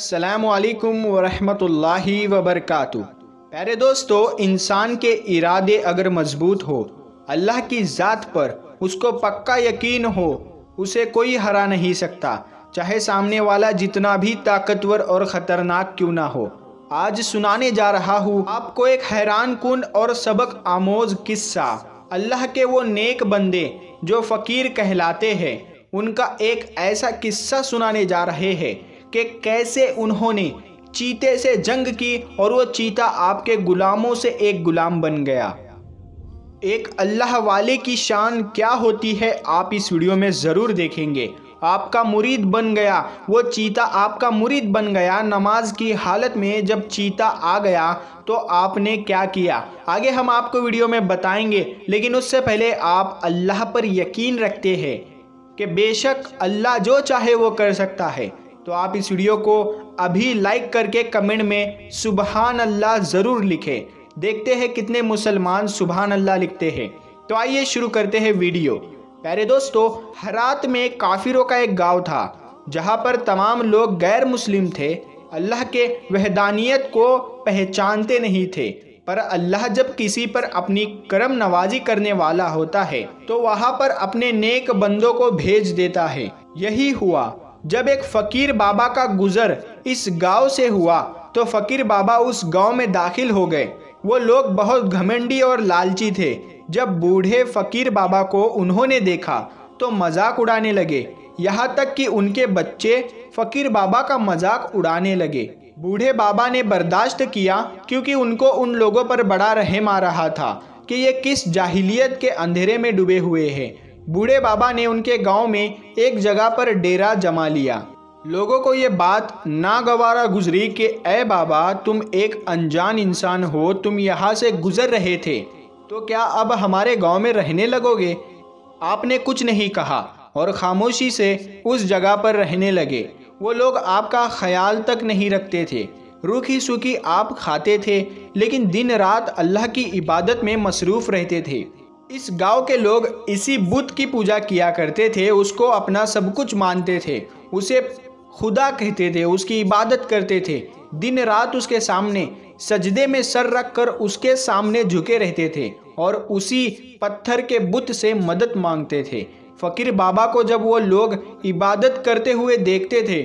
अस्सलाम वालेकुम वरहमत ल्लाहि वबरकातुह। प्यारे दोस्तों, इंसान के इरादे अगर मजबूत हो, अल्लाह की ज़ात पर उसको पक्का यकीन हो, उसे कोई हरा नहीं सकता, चाहे सामने वाला जितना भी ताकतवर और ख़तरनाक क्यों ना हो। आज सुनाने जा रहा हूँ आपको एक हैरान कुन और सबक आमोज किस्सा। अल्लाह के वो नेक बंदे जो फ़कीर कहलाते हैं, उनका एक ऐसा किस्सा सुनाने जा रहे हैं कि कैसे उन्होंने चीते से जंग की और वो चीता आपके गुलामों से एक गुलाम बन गया। एक अल्लाह वाले की शान क्या होती है आप इस वीडियो में ज़रूर देखेंगे। आपका मुरीद बन गया, वो चीता आपका मुरीद बन गया। नमाज की हालत में जब चीता आ गया तो आपने क्या किया, आगे हम आपको वीडियो में बताएंगे। लेकिन उससे पहले आप अल्लाह पर यकीन रखते हैं कि बेशक अल्लाह जो चाहे वो कर सकता है, तो आप इस वीडियो को अभी लाइक करके कमेंट में सुबहान अल्लाह ज़रूर लिखें। देखते हैं कितने मुसलमान सुबहान अल्लाह लिखते हैं। तो आइए शुरू करते हैं वीडियो। प्यारे दोस्तों, हरात में काफिरों का एक गांव था जहां पर तमाम लोग गैर मुस्लिम थे, अल्लाह के वहदानियत को पहचानते नहीं थे। पर अल्लाह जब किसी पर अपनी करम नवाजी करने वाला होता है तो वहां पर अपने नेक बंदों को भेज देता है। यही हुआ जब एक फ़कीर बाबा का गुज़र इस गांव से हुआ तो फ़कीर बाबा उस गांव में दाखिल हो गए। वो लोग बहुत घमंडी और लालची थे। जब बूढ़े फ़कीर बाबा को उन्होंने देखा तो मजाक उड़ाने लगे, यहाँ तक कि उनके बच्चे फ़कीर बाबा का मजाक उड़ाने लगे। बूढ़े बाबा ने बर्दाश्त किया क्योंकि उनको उन लोगों पर बड़ा रहम आ रहा था कि ये किस जाहिलियत के अंधेरे में डूबे हुए हैं। बूढ़े बाबा ने उनके गांव में एक जगह पर डेरा जमा लिया। लोगों को ये बात नागवारा गुजरी कि ए बाबा, तुम एक अनजान इंसान हो, तुम यहाँ से गुजर रहे थे तो क्या अब हमारे गांव में रहने लगोगे? आपने कुछ नहीं कहा और खामोशी से उस जगह पर रहने लगे। वो लोग आपका ख्याल तक नहीं रखते थे, रूखी सूखी आप खाते थे, लेकिन दिन रात अल्लाह की इबादत में मसरूफ़ रहते थे। इस गांव के लोग इसी बुत की पूजा किया करते थे, उसको अपना सब कुछ मानते थे, उसे खुदा कहते थे, उसकी इबादत करते थे, दिन रात उसके सामने सजदे में सर रख कर उसके सामने झुके रहते थे और उसी पत्थर के बुत से मदद मांगते थे। फ़कीर बाबा को जब वो लोग इबादत करते हुए देखते थे,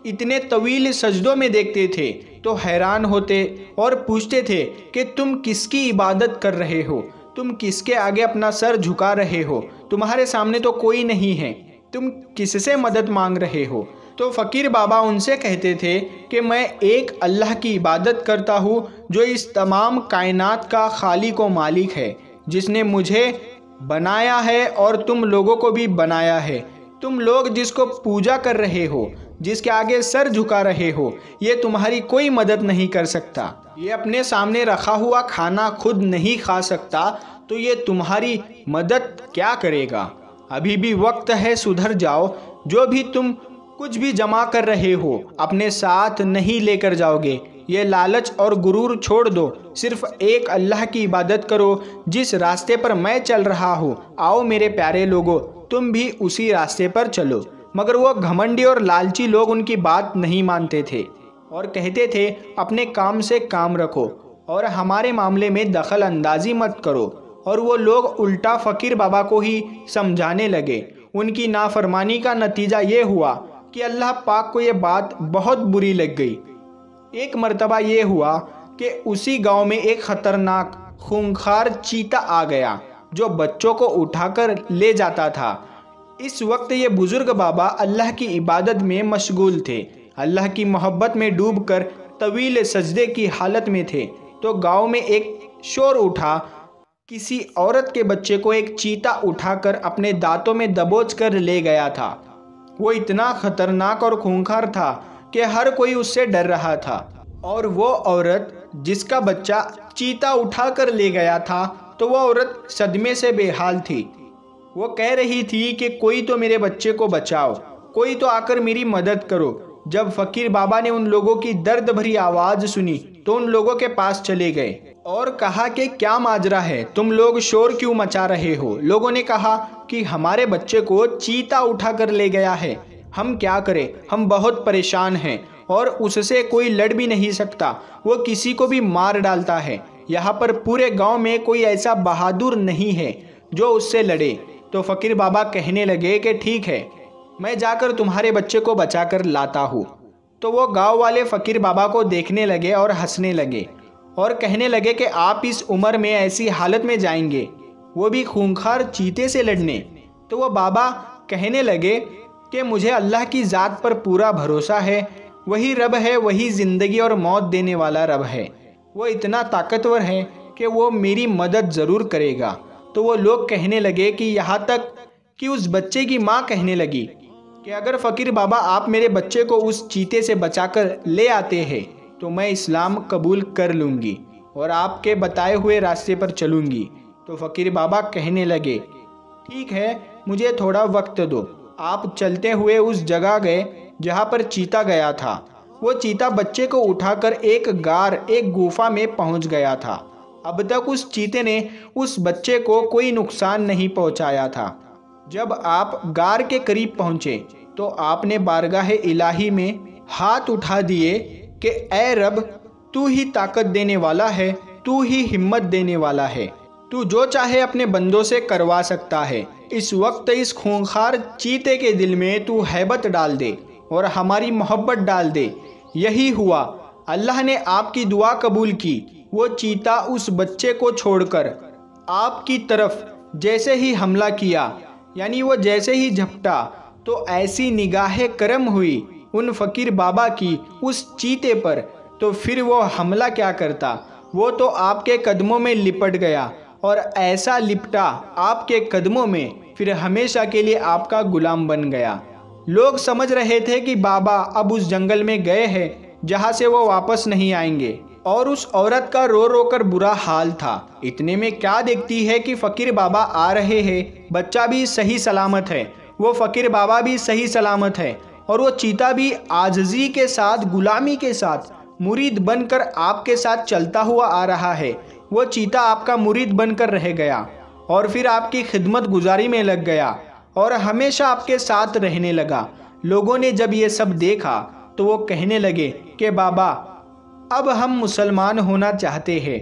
इतने तवील सजदों में देखते थे, तो हैरान होते और पूछते थे कि तुम किसकी इबादत कर रहे हो, तुम किसके आगे अपना सर झुका रहे हो, तुम्हारे सामने तो कोई नहीं है, तुम किससे मदद मांग रहे हो? तो फ़कीर बाबा उनसे कहते थे कि मैं एक अल्लाह की इबादत करता हूँ जो इस तमाम कायनात का खालिक व मालिक है, जिसने मुझे बनाया है और तुम लोगों को भी बनाया है। तुम लोग जिसको पूजा कर रहे हो, जिसके आगे सर झुका रहे हो, ये तुम्हारी कोई मदद नहीं कर सकता। ये अपने सामने रखा हुआ खाना खुद नहीं खा सकता, तो ये तुम्हारी मदद क्या करेगा? अभी भी वक्त है, सुधर जाओ। जो भी तुम कुछ भी जमा कर रहे हो अपने साथ नहीं लेकर जाओगे। ये लालच और गुरूर छोड़ दो, सिर्फ एक अल्लाह की इबादत करो जिस रास्ते पर मैं चल रहा हूँ। आओ मेरे प्यारे लोगों, तुम भी उसी रास्ते पर चलो। मगर वो घमंडी और लालची लोग उनकी बात नहीं मानते थे और कहते थे अपने काम से काम रखो और हमारे मामले में दखल अंदाजी मत करो। और वो लोग उल्टा फ़कीर बाबा को ही समझाने लगे। उनकी नाफरमानी का नतीजा ये हुआ कि अल्लाह पाक को ये बात बहुत बुरी लग गई। एक मर्तबा ये हुआ कि उसी गांव में एक ख़तरनाक खूंखार चीता आ गया जो बच्चों को उठाकर ले जाता था। इस वक्त ये बुज़ुर्ग बाबा अल्लाह की इबादत में मशगूल थे, अल्लाह की मोहब्बत में डूबकर तवील सजदे की हालत में थे। तो गांव में एक शोर उठा, किसी औरत के बच्चे को एक चीता उठाकर अपने दांतों में दबोच कर ले गया था। वो इतना ख़तरनाक और खूंखार था कि हर कोई उससे डर रहा था। और वो औरत जिसका बच्चा चीता उठाकर ले गया था, तो वो औरत सदमे से बेहाल थी। वो कह रही थी कि कोई तो मेरे बच्चे को बचाओ, कोई तो आकर मेरी मदद करो। जब फ़कीर बाबा ने उन लोगों की दर्द भरी आवाज़ सुनी तो उन लोगों के पास चले गए और कहा कि क्या माजरा है, तुम लोग शोर क्यों मचा रहे हो? लोगों ने कहा कि हमारे बच्चे को चीता उठा कर ले गया है, हम क्या करें, हम बहुत परेशान हैं। اور اس سے کوئی لڑ بھی نہیں سکتا، وہ کسی کو بھی مار ڈالتا ہے۔ یہاں پر پورے گاؤں میں کوئی ایسا بہادر نہیں ہے جو اس سے لڑے۔ تو فقیر بابا کہنے لگے کہ ٹھیک ہے، میں جا کر تمہارے بچے کو بچا کر لاتا ہوں۔ تو وہ گاؤں والے فقیر بابا کو دیکھنے لگے اور ہنسنے لگے اور کہنے لگے کہ آپ اس عمر میں ایسی حالت میں جائیں گے، وہ بھی خونخوار چیتے سے لڑنے؟ تو وہ بابا کہنے لگے کہ مجھے اللہ کی ذات پر پورا بھروسہ ہے، وہی رب ہے، وہی زندگی اور موت دینے والا رب ہے، وہ اتنا طاقتور ہے کہ وہ میری مدد ضرور کرے گا۔ تو وہ لوگ کہنے لگے کہ یہاں تک کہ اس بچے کی ماں کہنے لگی کہ اگر فقیر بابا آپ میرے بچے کو اس چیتے سے بچا کر لے آتے ہیں تو میں اسلام قبول کر لوں گی اور آپ کے بتائے ہوئے راستے پر چلوں گی۔ تو فقیر بابا کہنے لگے ٹھیک ہے، مجھے تھوڑا وقت دو۔ آپ چلتے ہوئے اس جگہ گئے جہاں پر چیتا گیا تھا۔ وہ چیتا بچے کو اٹھا کر ایک گوفا میں پہنچ گیا تھا۔ اب تک اس چیتے نے اس بچے کو کوئی نقصان نہیں پہنچایا تھا۔ جب آپ غار کے قریب پہنچے تو آپ نے بارگاہ الہی میں ہاتھ اٹھا دیے کہ اے رب، تو ہی طاقت دینے والا ہے، تو ہی ہمت دینے والا ہے، تو جو چاہے اپنے بندوں سے کروا سکتا ہے۔ اس وقت اس خونخوار چیتے کے دل میں تو ہیبت ڈال دے اور ہماری محبت ڈال دے۔ یہی ہوا، اللہ نے آپ کی دعا قبول کی۔ وہ چیتا اس بچے کو چھوڑ کر آپ کی طرف جیسے ہی حملہ کیا، یعنی وہ جیسے ہی جھپٹا، تو ایسی نگاہ کرم ہوئی ان فقیر بابا کی اس چیتے پر، تو پھر وہ حملہ کیا کرتا، وہ تو آپ کے قدموں میں لپٹ گیا اور ایسا لپٹا آپ کے قدموں میں، پھر ہمیشہ کے لیے آپ کا غلام بن گیا۔ لوگ سمجھ رہے تھے کہ بابا اب اس جنگل میں گئے ہیں جہاں سے وہ واپس نہیں آئیں گے، اور اس عورت کا رو رو کر برا حال تھا۔ اتنے میں کیا دیکھتی ہے کہ فقیر بابا آ رہے ہیں، بچہ بھی صحیح سلامت ہے، وہ فقیر بابا بھی صحیح سلامت ہے، اور وہ چیتا بھی عاجزی کے ساتھ، غلامی کے ساتھ، مرید بن کر آپ کے ساتھ چلتا ہوا آ رہا ہے۔ وہ چیتا آپ کا مرید بن کر رہ گیا اور پھر آپ کی خدمت گزاری میں لگ گیا اور ہمیشہ آپ کے ساتھ رہنے لگا۔ لوگوں نے جب یہ سب دیکھا تو وہ کہنے لگے کہ بابا اب ہم مسلمان ہونا چاہتے ہیں،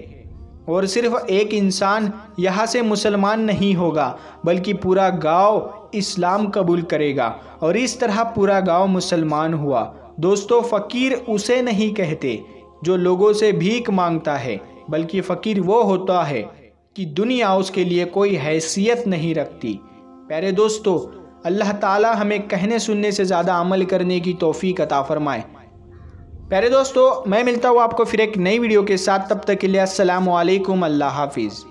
اور صرف ایک انسان یہاں سے مسلمان نہیں ہوگا بلکہ پورا گاؤں اسلام قبول کرے گا، اور اس طرح پورا گاؤں مسلمان ہوا۔ دوستو، فقیر اسے نہیں کہتے جو لوگوں سے بھیک مانگتا ہے، بلکہ فقیر وہ ہوتا ہے کہ دنیا اس کے لیے کوئی حیثیت نہیں رکھتی۔ پیارے دوستو، اللہ تعالی ہمیں کہنے سننے سے زیادہ عمل کرنے کی توفیق عطا فرمائے۔ پیارے دوستو، میں ملتا ہوں آپ کو پھر ایک نئی ویڈیو کے ساتھ، تب تک کے لیے السلام علیکم، اللہ حافظ۔